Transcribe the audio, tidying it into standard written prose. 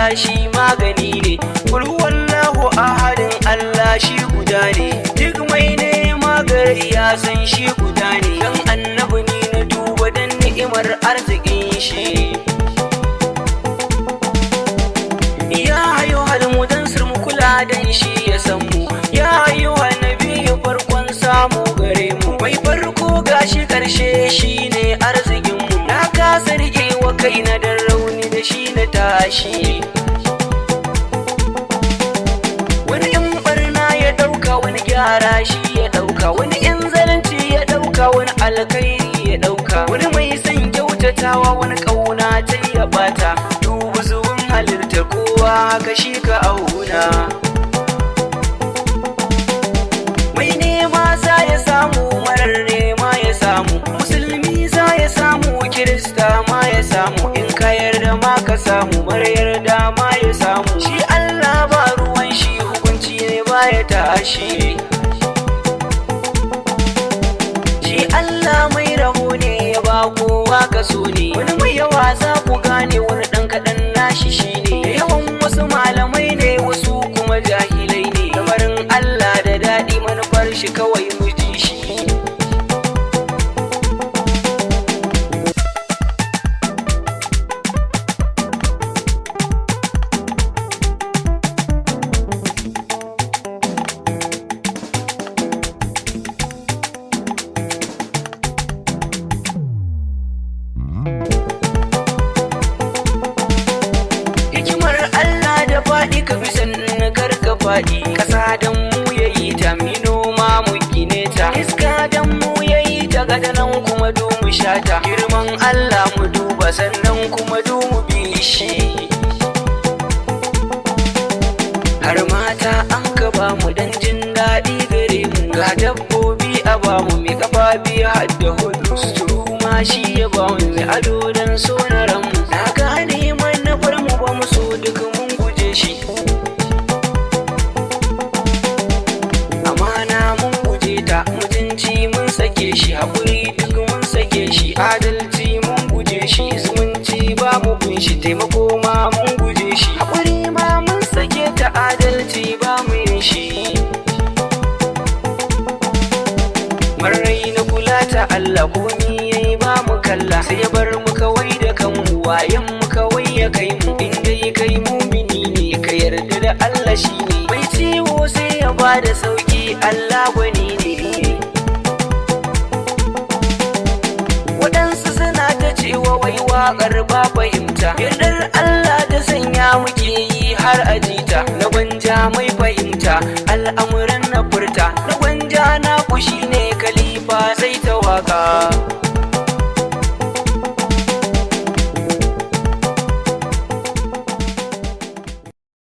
Allah shi magani ne, kul huwallahu ahadin Allah shi guda ne, duk mai nema gari ya san shi guda ne, dan annabi ni na duba dan ni'imar arzikin shi. Ya ayyuhal mudassir mu kula dan shi ya san mu, ya ayyuhan nabiyyu farkon samu gare mu, mai farko gashi karshe shine arzikin mu, na kasa rike wa kaina dan rauni da shi na tashi. Wani in barna ya dauka, wani gyara shi ya dauka, wani in zalunci ya dauka, wani alkhairi ya dauka, wani mai son kyautatawa, wani kauna ta ya bata, dubu zuwan halittar kowa haka shi ka auna. Mai nema za ya samu, marar nema ya samu, musulmi za ya samu, kirista ma ya samu, in ka yarda ma ka samu, mara yarda ma ya samu. Shi Allah ba ruwan shi, hukunci ne ba ya tashi. Shi Allah mai rabo ne, ya ba kowa kaso ne, wani mai yawa za ku gane, wani ɗan kaɗan nashi shi ne. Da yawan wasu malamai ne, wasu kuma jahilai ne, lamarin Allah da daɗi, manufar shi kawai mu ji shi. Hikimar Allah da faɗi ka bi sannan kar ka faɗi, ƙasa dan mu yayi ta, mi noma mu gine ta, iska dan mu yayi ta, gada nan kuma du mu shata. Girman Allah mu duba sannan kuma du mu bi shi. Har mata an ka ba mu dan jin daɗi gare mu, ga dabbobi a ba mu mai kafa biyu har da hudu, su ma shi ya ba mu mai ado dan so na ranmu. Na gane manufar mu ba mu so duk mun guje shi, amana mun guje ta, mutunci mun sake shi, haƙuri duk mun sake shi, adalci mun guje shi, zumunci ba mu bin shi, taimako ma mun guje shi, haƙuri ma mun sake ta, adalci ba mu yin shi. Marai na kula ta Allah, komi yayi ba mu kalla, sai ya bar mu kawai da kanmu, wayan mu kawai ya kai mu, inda ya kai mumini ne, ka yarda da Allah shi ne, mai ciwo sai ya ba da sauki, Allah gwani ne. Waɗansu suna ta cewa wai waƙar ba fahimta, yardar Allah ta sanya muke yi har ajita, na gwanja mai fahimta, al'amuran na furta, na gwanja na kushi ne, khalifa sai ta waka.